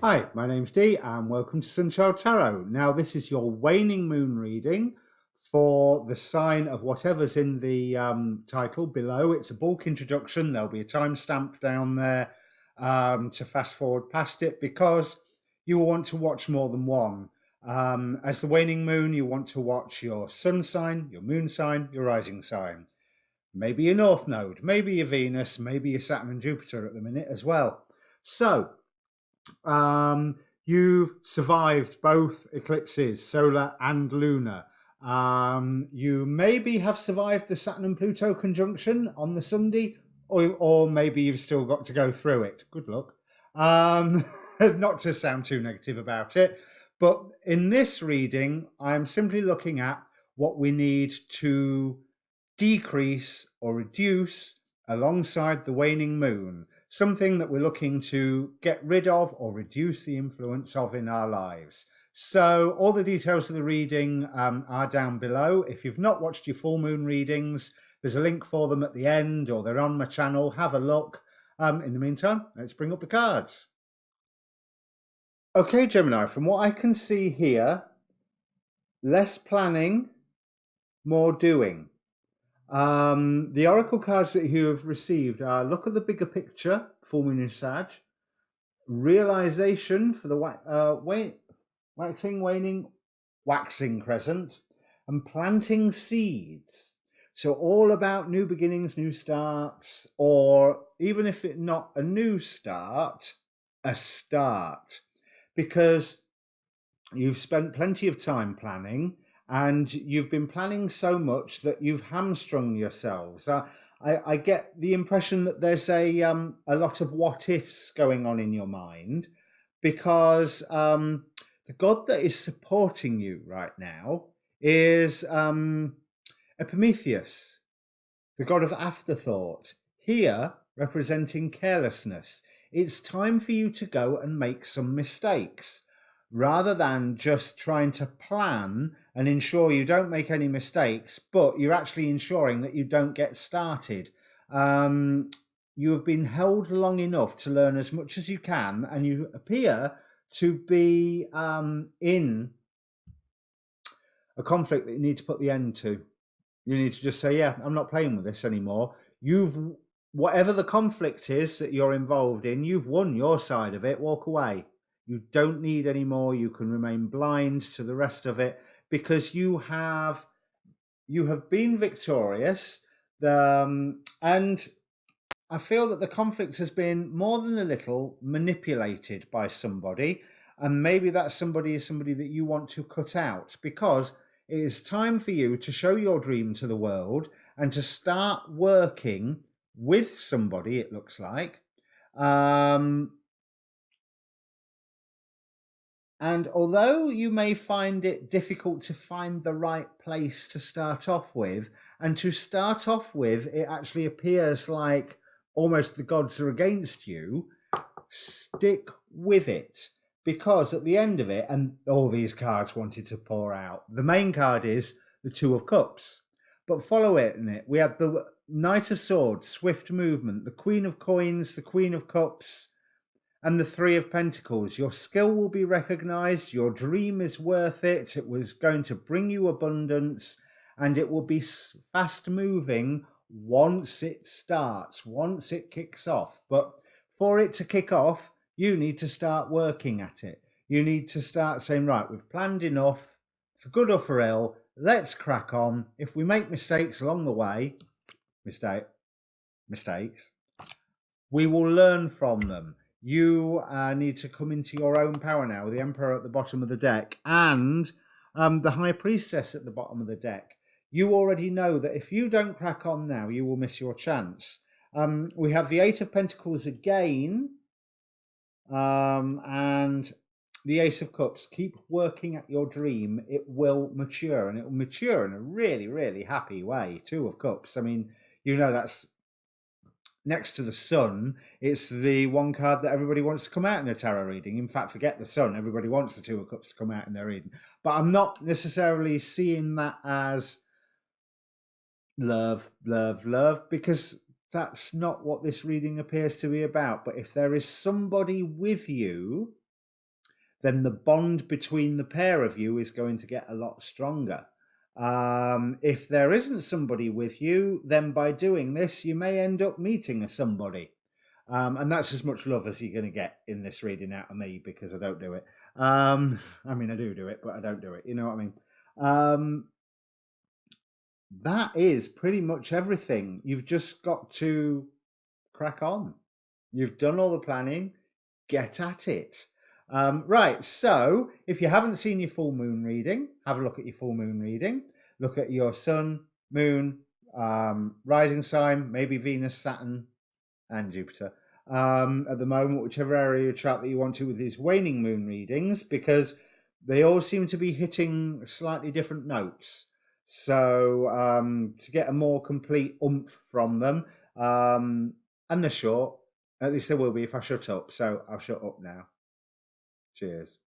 Hi, my name's Dee and welcome to Sunchild Tarot. Now this is your waning moon reading for the sign of whatever's in the title below. It's a bulk introduction. There'll be a timestamp down there to fast forward past it because you will want to watch more than one. As the waning moon, you want to watch your sun sign, your moon sign, your rising sign. Maybe your north node, maybe your Venus, maybe your Saturn and Jupiter at the minute as well. So, you've survived both eclipses, solar and lunar. You maybe have survived the Saturn and Pluto conjunction on the Sunday, or maybe you've still got to go through it. Good luck. Not to sound too negative about it, but in this reading, I'm simply looking at what we need to decrease or reduce alongside the waning moon, something that we're looking to get rid of or reduce the influence of in our lives. So all the details of the reading are down below. If you've not watched your full moon readings, there's a link for them at the end, or they're on my channel. Have a look. In the meantime, let's bring up the cards. Okay, Gemini, from what I can see here, less planning, more doing. The oracle cards that you have received are look at the bigger picture, full moon in Sag, realization for the waxing crescent, and planting seeds. So all about new beginnings, new starts, or even if it's not a new start, a start, because you've spent plenty of time planning. And you've been planning so much that you've hamstrung yourselves. I get the impression that there's a lot of what ifs going on in your mind, because the god that is supporting you right now is Epimetheus, the god of afterthought, here representing carelessness. It's time for you to go and make some mistakes, rather than just trying to plan and ensure you don't make any mistakes, but you're actually ensuring that you don't get started. You have been held long enough to learn as much as you can, and you appear to be in a conflict that you need to put the end to. You need to just say, yeah, I'm not playing with this anymore. Whatever the conflict is that you're involved in, you've won your side of it. Walk away. You don't need any more. You can remain blind to the rest of it because you have been victorious. And I feel that the conflict has been more than a little manipulated by somebody, and maybe that somebody is somebody that you want to cut out, because it is time for you to show your dream to the world and to start working with somebody, it looks like. And although you may find it difficult to find the right place to start off with, and to start off with, it actually appears like almost the gods are against you, stick with it. Because at the end of it, and all these cards wanted to pour out, the main card is the Two of Cups. But follow it in it. We have the Knight of Swords, swift movement, the Queen of Coins, the Queen of Cups, and the Three of Pentacles. Your skill will be recognized. Your dream is worth it. It was going to bring you abundance, and it will be fast moving once it starts, once it kicks off. But for it to kick off, you need to start working at it. You need to start saying, right, we've planned enough, for good or for ill, let's crack on. If we make mistakes along the way, mistakes, we will learn from them. You need to come into your own power now. The Emperor at the bottom of the deck and the High Priestess at the bottom of the deck. You already know that if you don't crack on now, you will miss your chance. We have the Eight of Pentacles again, and the Ace of Cups. Keep working at your dream. It will mature, and it will mature in a really, really happy way. Two of Cups. I mean, you know that's next to the sun. It's the one card that everybody wants to come out in their tarot reading. In fact, forget the sun. Everybody wants the Two of Cups to come out in their reading. But I'm not necessarily seeing that as love, love, love, because that's not what this reading appears to be about. But if there is somebody with you then the bond between the pair of you is going to get a lot stronger. If there isn't somebody with you, then by doing this, you may end up meeting somebody. And that's as much love as you're going to get in this reading out of me, because I don't do it. I mean, I do it, but I don't do it. You know what I mean? That is pretty much everything. You've just got to crack on. You've done all the planning. Get at it. Right, so if you haven't seen your full moon reading, have a look at your full moon reading. Look at your sun, moon, rising sign, maybe Venus, Saturn, and Jupiter. At the moment, whichever area of your chart that you want to with these waning moon readings, because they all seem to be hitting slightly different notes. So to get a more complete oomph from them, and they're short, at least there will be if I shut up. So I'll shut up now. Cheers.